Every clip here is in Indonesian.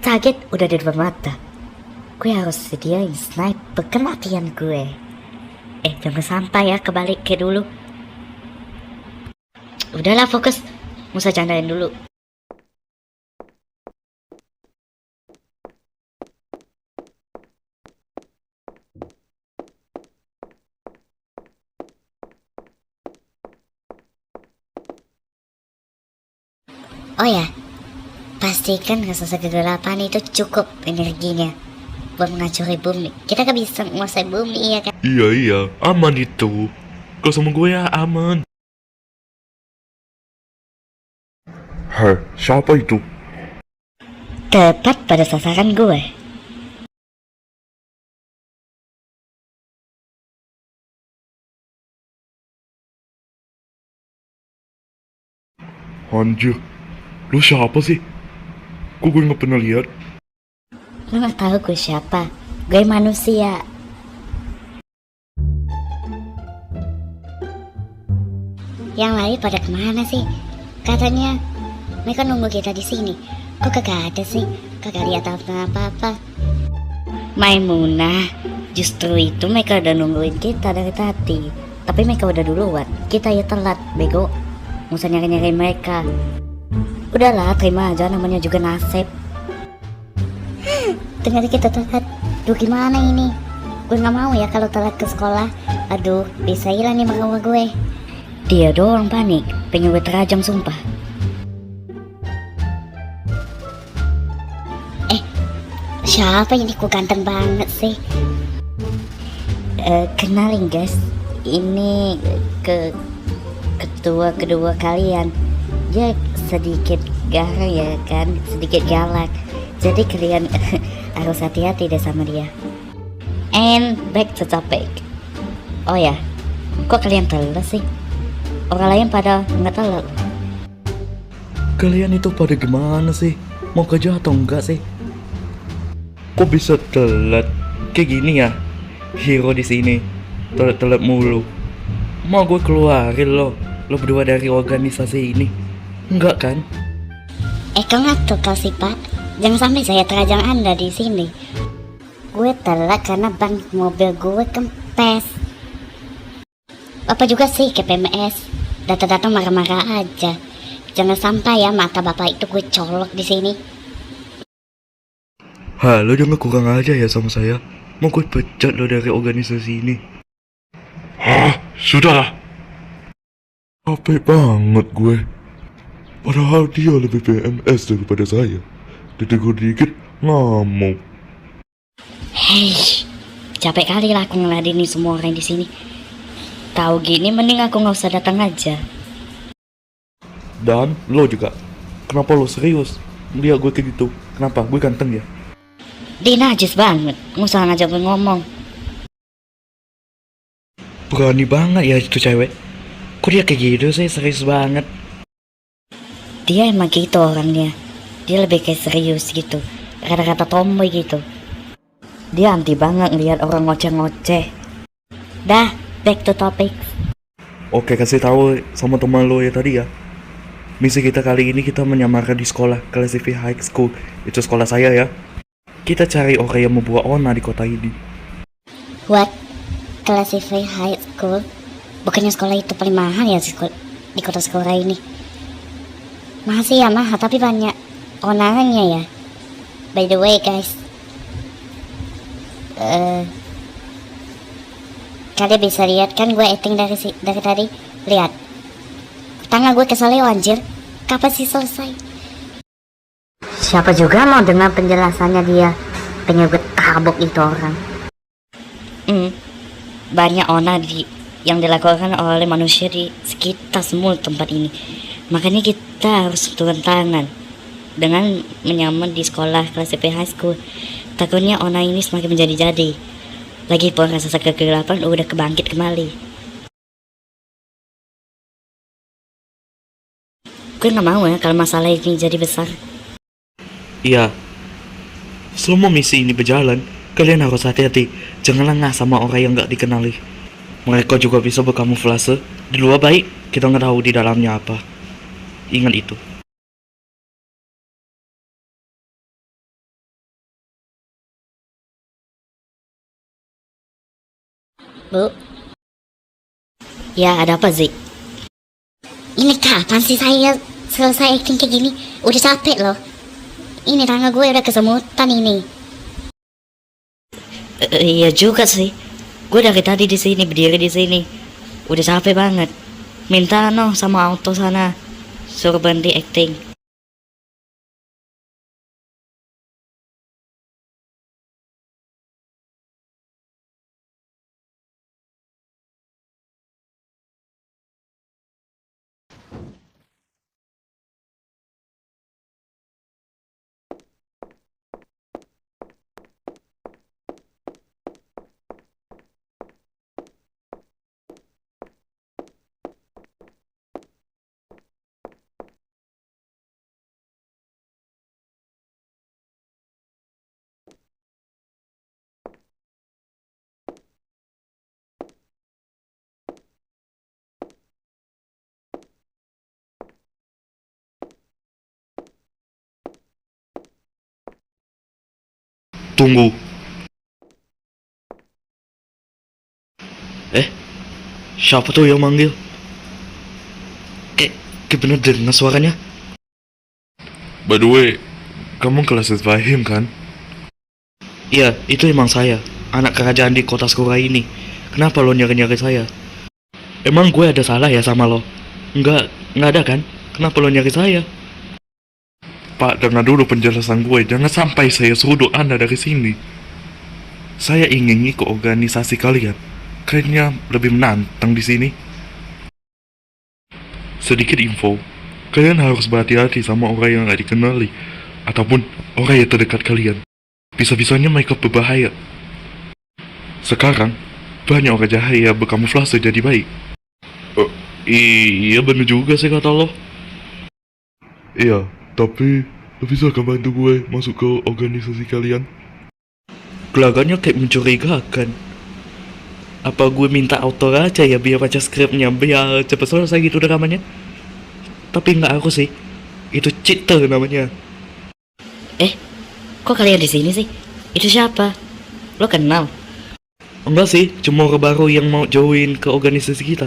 Target udah di depan mata. Gue harus sediain sniper kematian gue. Jangan sampai ya kebalik kayak dulu. Udahlah fokus, mau usah candain dulu. Oh ya, pastikan rasa kegelapan itu cukup energinya buat mengacuri bumi. Kita kan bisa menguasai bumi ya kan? Iya, aman itu. Kalau sama gue ya aman. Heh, siapa itu? Tepat pada sasaran gue. Anjir, lu siapa sih? Kok gue gak pernah lihat? Lo gak tahu gue siapa? Gue manusia. Yang lain pada kemana sih? Katanya mereka nunggu kita di sini. Kok kagak ada sih? Kagak lihat apa-apa. Maimunah, justru itu mereka udah nungguin kita dari tadi. Tapi mereka udah duluan. Kita ya telat, bego. Nggak usah nyari-nyari mereka. Udahlah, terima aja, namanya juga nasib. Ternyata kita telat. Duh, gimana ini? Gue gak mau ya kalau telat ke sekolah. Aduh, bisa hilang nih makawa gue. Dia doang panik, pengen gue terajang sumpah. Siapa ini? Kok ganteng banget sih? Kenalin guys, ini ketua kedua kalian. Dia sedikit garang ya kan, sedikit galak. Jadi kalian harus hati-hati deh sama dia. And back to topic. Oh ya, kok kalian telat sih? Orang lain pada nggak telat. Kalian itu pada gimana sih? Mau kerja atau enggak sih? Kok bisa telat? Kayak gini ya? Hero di sini telat mulu. Mau gue keluarin lo berdua dari organisasi ini? Enggak kan? Kau ngatur kau sih pak? Jangan sampai saya terajang anda di sini. Gue telat karena ban mobil gue kempes. Bapak juga sih ke PMS. Datang-datang marah-marah aja. Jangan sampai ya mata bapak itu gue colok di sini. Halo, jangan kurang aja ya sama saya. Mau gue pecat lo dari organisasi ini. Hah? Sudahlah. Capek banget gue. Padahal dia lebih PMS daripada saya. Ditegur dikit ngamuk. Hei, capek kali lah aku ngeladeni semua orang di sini. Tahu gini mending aku nggak usah datang aja. Dan lo juga. Kenapa lo serius melihat gue kayak gitu? Kenapa? Gue ganteng ya? Dia najis banget, nggak usah ngajak gue ngomong. Berani banget ya itu cewek. Kok dia kayak gitu sih, serius banget. Dia emang gitu orangnya. Dia lebih kayak serius gitu, kata-kata tomboy gitu. Dia anti banget ngeliat orang ngoceh-ngoceh. Dah, back to topic. Oke, kasih tahu sama teman lo ya tadi ya. Misi kita kali ini kita menyamarkan di sekolah Classify High School. Itu sekolah saya ya. Kita cari orang yang membuat onar di kota ini. What? Classify High School? Bukannya sekolah itu paling mahal ya di kota sekolah ini? Masih ya mahal, tapi banyak onarannya ya. By the way guys, kalian bisa lihat kan gue acting dari tadi. Lihat, tangan gue keselio anjir. Kapan sih selesai? Siapa juga mau dengar penjelasannya dia? Pengen gue tabok itu orang. Banyak onar yang dilakukan oleh manusia di sekitar semua tempat ini. Makanya kita harus turun tangan dengan menyamar di sekolah Classify High School. Takutnya onar ini semakin menjadi-jadi. Lagipun rasa kegelapan udah kebangkit kembali. Gue gak mau ya kalau masalah ini jadi besar. Iya. Selama misi ini berjalan, kalian harus hati-hati. Jangan lengah sama orang yang gak dikenali. Mereka juga bisa berkamuflase. Di luar baik, kita nggak tahu di dalamnya apa. Ingat itu. Bu. Ya, ada apa, Zik? Ini kapan sih saya selesai acting kayak gini? Udah capek loh. Ini tangan gue udah kesemutan ini. Iya juga sih. Gue dari tadi di sini berdiri di sini. Udah capek banget. Minta no sama auto sana. Suruh berhenti acting. Tunggu. Siapa tuh yang manggil? Kayak bener dengar suaranya. By the way, kamu kelas Fahim kan? Iya, itu emang saya. Anak kerajaan di kota Skura ini. Kenapa lo nyari-nyari saya? Emang gue ada salah ya sama lo? Enggak ada kan? Kenapa lo nyari saya? Pak, dengar dulu penjelasan gue. Jangan sampai saya suruh Anda dari sini. Saya ingin ikut organisasi kalian. Kayaknya lebih menantang di sini. Sedikit info. Kalian harus berhati-hati sama orang yang gak dikenali. Ataupun orang yang terdekat kalian. Bisa-bisanya mereka berbahaya. Sekarang, banyak orang jahat yang berkamuflase jadi baik. Iya bener juga sih kata lo. Iya, tapi lo bisa kan bantu gue masuk ke organisasi kalian? Kelagannya kayak mencurigakan. Apa gue minta autor aja ya biar baca skripnya, biar cepet selesai gitu rekamannya? Tapi nggak aku sih, itu cheater namanya. Kok kalian di sini sih? Itu siapa? Lo kenal? Enggak sih, cuma orang baru yang mau join ke organisasi kita.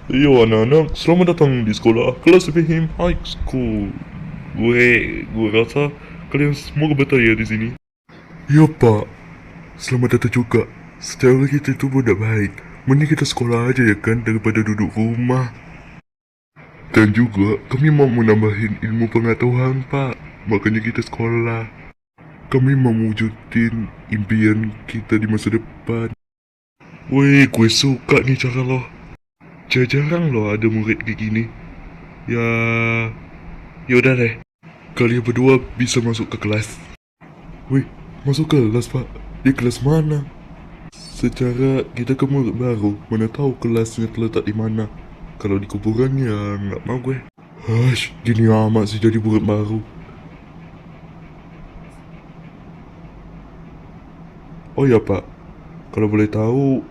Yo anak-anak, selamat datang di sekolah kelas Fahim High School. Gue rasa kalian semua bertanya di sini. Iya pak, selamat datang juga. Secara kita itu udah baik, mending kita sekolah aja ya kan daripada duduk rumah. Dan juga kami mau menambahin ilmu pengetahuan pak, makanya kita sekolah. Kami mau mewujudin impian kita di masa depan. Wih, gue suka nih cara lo. Jarang loh ada murid kayak gini. Yaudah deh. Kalian berdua bisa masuk ke kelas. Wih, masuk kelas pak. Di kelas mana? Secara kita ke murid baru, mana tahu kelasnya terletak di mana. Kalau di kuburan ya nggak mau gue. Hush, gini amat sih jadi murid baru. Oh ya pak, kalau boleh tahu,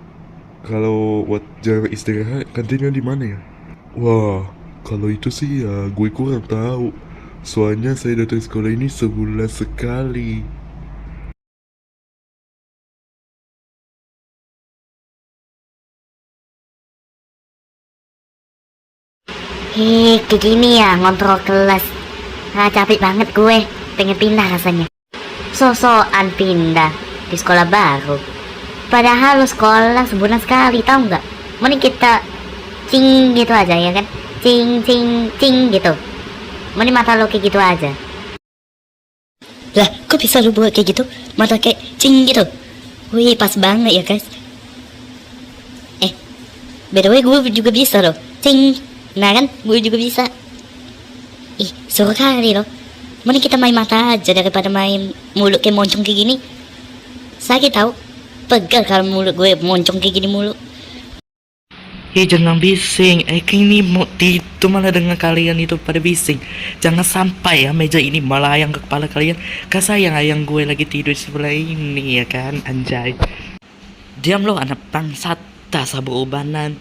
kalau buat jarak istirahat kantinnya di mana ya? Wah, kalau itu sih ya gue kurang tahu. Soalnya saya datang sekolah ini sebulan sekali. Kayak gini ya ngontrol kelas. Capek banget gue. Pengen pindah rasanya. So-soan pindah di sekolah baru. Padahal lu sekolah sebulan sekali, tahu nggak? Mending kita cing gitu aja ya kan? Cing cing cing gitu. Mending mata lo kayak gitu aja. Lah, kok bisa lu buat kayak gitu? Mata kayak cing gitu. Wih, pas banget ya guys. By the way, gue juga bisa loh. Cing. Nah kan, gue juga bisa. Ih, suruh kali loh. Mending kita main mata aja daripada main mulut kayak moncong kayak gini. Sakit tau. Pegal kalau mulut gue moncong kayak gini mulu. Jangan bising. Ini mau tidur malah dengan kalian itu pada bising. Jangan sampai ya meja ini melayang ke kepala kalian. Sayang ayang gue lagi tidur di sebelah ini ya kan, anjay. Diam lo anak bangsat, dasar berubanan.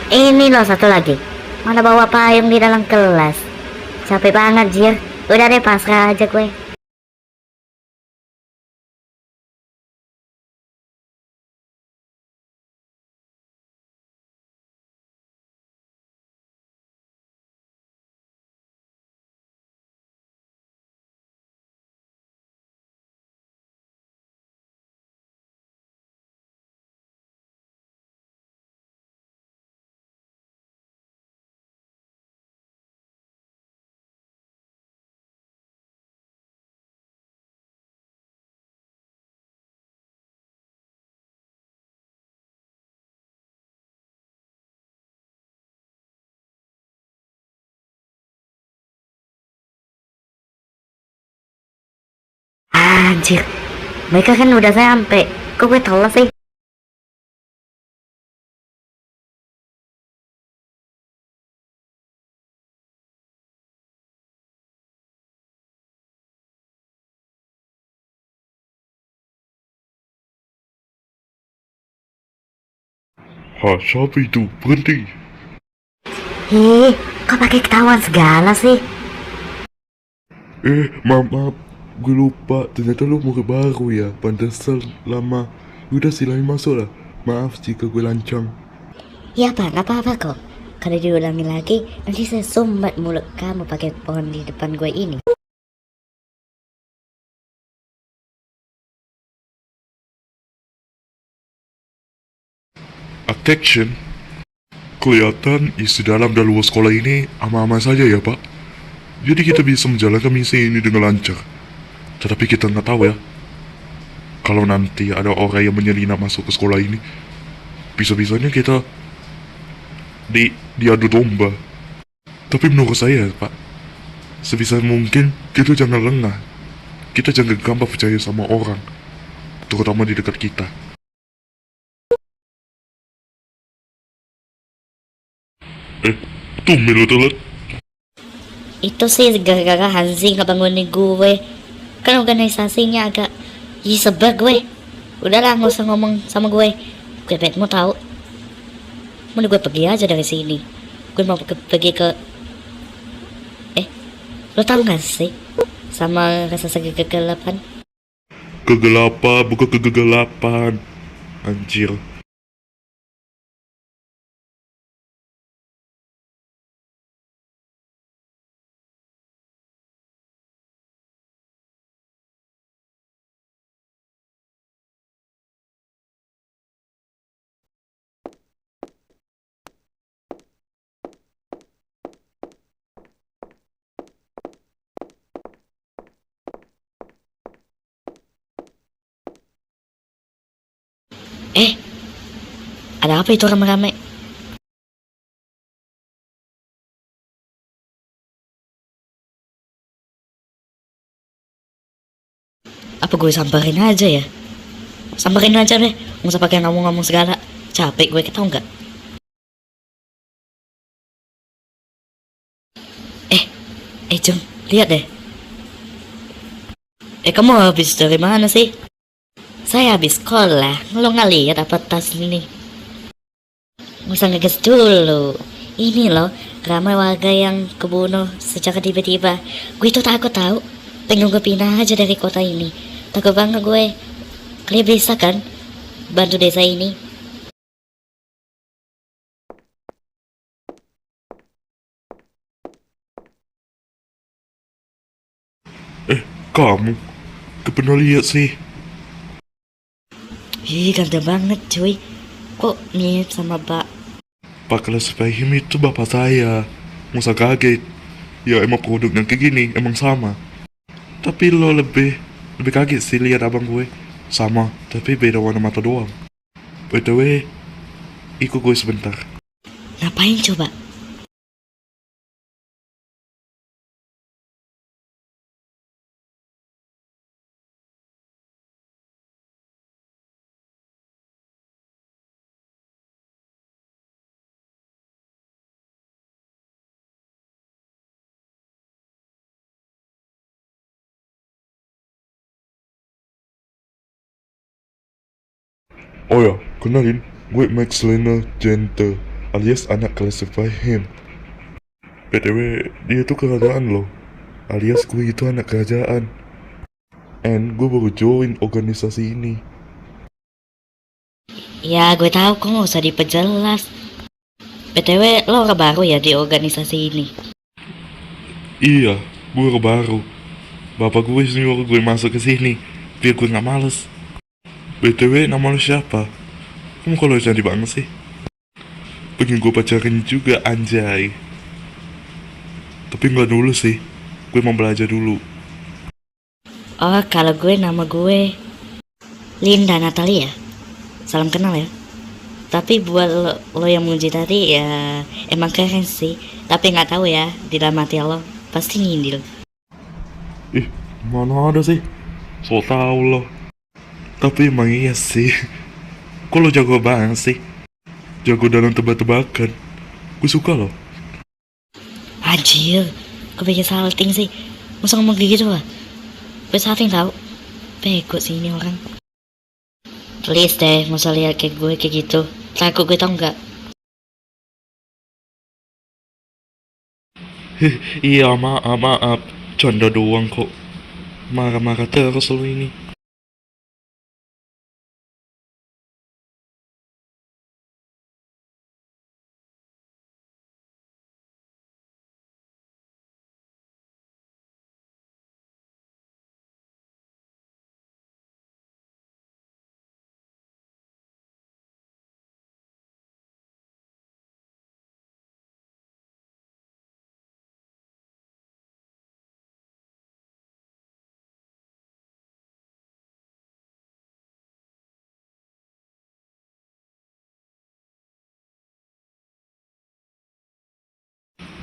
Ini loh satu lagi. Mana bawa payung di dalam kelas. Capek banget, Jir. Udah deh, pasrah aja gue. Anjir, mereka kan udah sampai. Kok gue telat sih? Siapa itu? Berhenti. Ih, kok pakai ketahuan segala sih? Maaf, gue lupa. Ternyata lu murid baru ya. Pantesan lama. Udah silain masuk lah. Maaf jika gue lancang. Ya apa, nggak apa-apa kok. Kalau diulangi lagi, nanti saya sumbat mulut kamu pakai pohon di depan gue ini. Attention. Kelihatan isi dalam dan luar sekolah ini aman-aman saja ya Pak. Jadi kita bisa menjalankan misi ini dengan lancar. Tetapi kita nggak tahu ya. Kalau nanti ada orang yang menyelinap masuk ke sekolah ini, bisa-bisanya kita diadu domba. Tapi menurut saya Pak, sebisa mungkin kita jangan lengah. Kita jangan gampang percaya sama orang, terutama di dekat kita. Tuh Milo telat. Itu sih gara-gara Hansi nggak bangunin gue. Kan organisasinya agak sebel gue. Udahlah, nggak usah ngomong sama gue. Gue pengen mau tahu. Mau gue pergi aja dari sini. Gue mau pergi ke lo tau gak sih sama rasa sakit kegelapan? Kegelapan, bukan kegelapan. Anjir. Ada apa itu rame-rame? Apa gue samperin aja ya? Samperin aja deh, nggak usah pakai ngomong-ngomong segala. Capek gue, tau nggak? Jeng, lihat deh. Kamu habis dari mana sih? Saya habis sekolah. Lo nggak lihat apa tas ini? Nggak usah ngegas dulu. Ini loh, ramai warga yang kebunuh secara tiba-tiba. Gue tuh takut tahu. Pengen gue pindah aja dari kota ini. Takut banget gue. Kalian bisa kan bantu desa ini? Kamu pernah lihat sih? Ih, ganteng banget cuy. Kok mirip sama Pak kelas Fahim itu bapak saya. Masa kaget. Ya emang produknya kayak gini, emang sama. Tapi lo lebih kaget sih lihat abang gue. Sama, tapi beda warna mata doang. By the way, ikut gue sebentar. Ngapain coba? Oh ya, kenalin, gue Max Lena Gente, alias anak kelas Fahim. BTW, dia tuh kerajaan loh. Alias gue itu anak kerajaan. And gue baru join organisasi ini. Ya gue tahu kok, nggak usah diperjelas. BTW lo orang baru ya di organisasi ini. Iya, gue baru. Bapak gue nyuruh gue masuk ke sini biar gue nggak males. BTW, nama lo siapa? Kamu kalau cantik banget sih. Pengen gue pacarin juga, anjay. Tapi nggak dulu sih. Gue mau belajar dulu. Oh, kalau nama gue Linda Natalia. Salam kenal ya. Tapi buat lo yang muji tadi ya emang keren sih. Tapi nggak tahu ya di dalam hati lo pasti nyindir. Ih, mana ada sih? So tau lo. Tapi emang iya sih. Kok lo jago banget sih? Jago dalam tebak-tebakan. Gue suka loh. Anjir, gue pikir salting sih. Masa ngomong kayak gitu lah. Gue salting tau. Bego sih ini orang. Please deh, masa lihat kayak gue kayak gitu. Takut gue tau nggak? Iya, maaf. Canda doang kok. Marah-marah terus lo ini.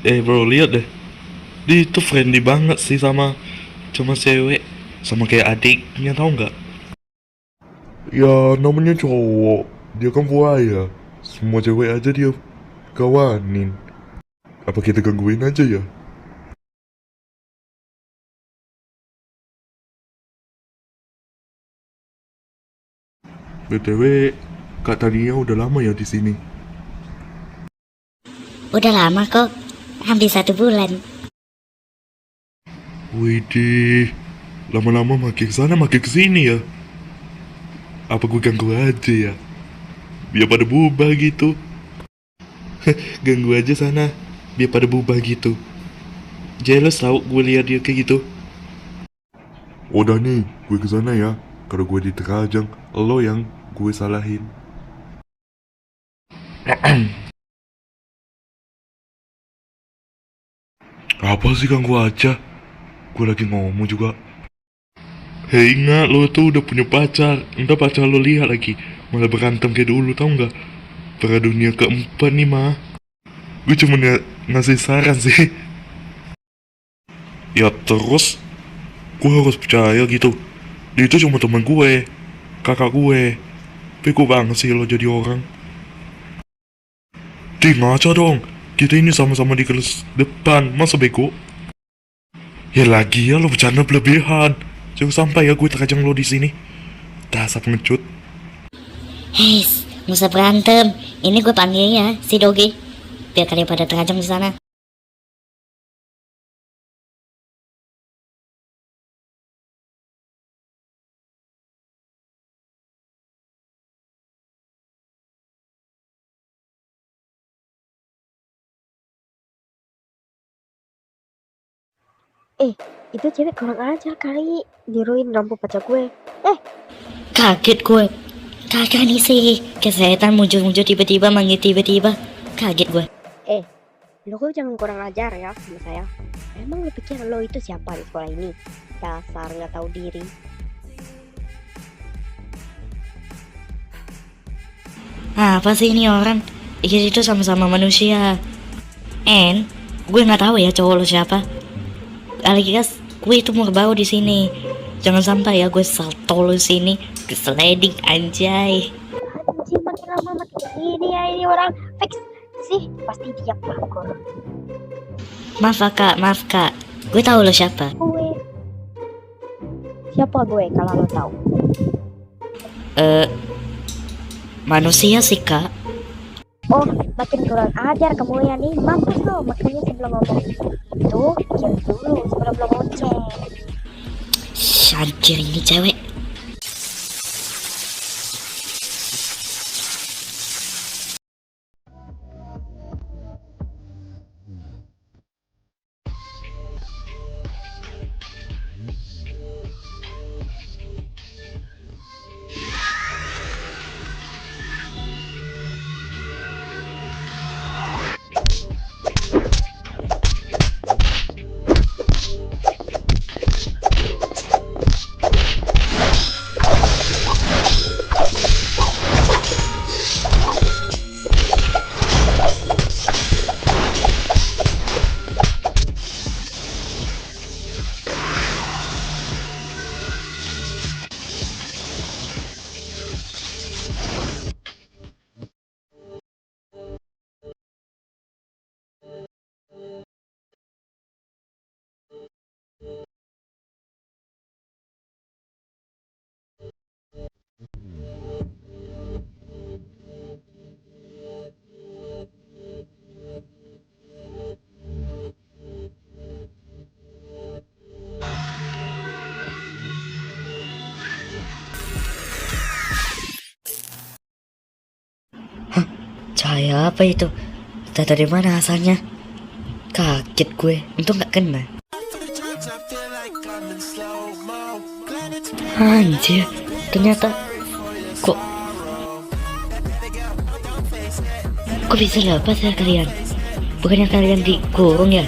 Bro, lihat deh. Dia itu friendly banget sih sama cewek. Sama kayak adiknya, tau nggak? Ya, namanya cowok. Dia kan buaya. Semua cewek aja dia kawanin. Apa kita gangguin aja ya? BTW, Kak Tania udah lama ya di sini. Udah lama kok. Hampir 1 bulan. Widih, lama-lama makin kesana makin kesini ya. Apa gue ganggu aja ya? Biar pada berubah gitu. Ganggu aja sana, biar pada berubah gitu. Jealous tau gue lihat dia kayak gitu. Udah nih, gue kesana ya. Kalau gue diterajang, lo yang gue salahin. Apa sih ganggu aja? Gue lagi ngomong juga. Hei, ingat lo tuh udah punya pacar. Entah pacar lo lihat lagi malah berantem kayak dulu, tau nggak? Perang dunia keempat nih mah. Gue cuma ngasih saran sih. Ya terus gue harus percaya gitu. Dia itu cuma teman gue, kakak gue. Bego banget sih lo jadi orang. Ngaca dong. Kita ini sama-sama di kelas depan, masa bego? Ya lagi ya lo bercanda berlebihan. Jangan sampai ya gue terkajang lo di sini. Dasar pengecut. Hei, nggak usah berantem. Ini gue panggil ya si Dogi. Biar kalian pada terajang di sana. Itu cewek kurang ajar kali, niruin lampu pacar gue. Kaget gue. Kagak nih sih. Kesehatan muncul-muncul tiba-tiba manggil tiba-tiba. Kaget gue. Lo kok jangan kurang ajar ya sama saya. Emang lo pikir lo itu siapa di sekolah ini? Dasar nggak tahu diri. Apa sih ini orang? Kita itu sama-sama manusia. And gue nggak tahu ya cowok lo siapa. Alias gue itu mau baru di sini. Jangan sampai ya gue salto lo sini ke sliding anjay. Anjir, makin lama makin ini ya ini orang fix sih pasti dia pelakor. Maaf kak. Gue tahu lo siapa. Siapa gue kalau lo tahu? Manusia sih kak. Oh, makin kurang ajar kamu ya nih. Mampus lo, makanya sebelum ngomong itu, pikir dulu sebelum lo ngoceh. Anjir ini cewek. Cahaya apa itu? Entah dari mana asalnya. Kaget gue, untung gak kena. Anjir, ternyata kok bisa lepas ya kalian? Bukannya kalian dikurung ya?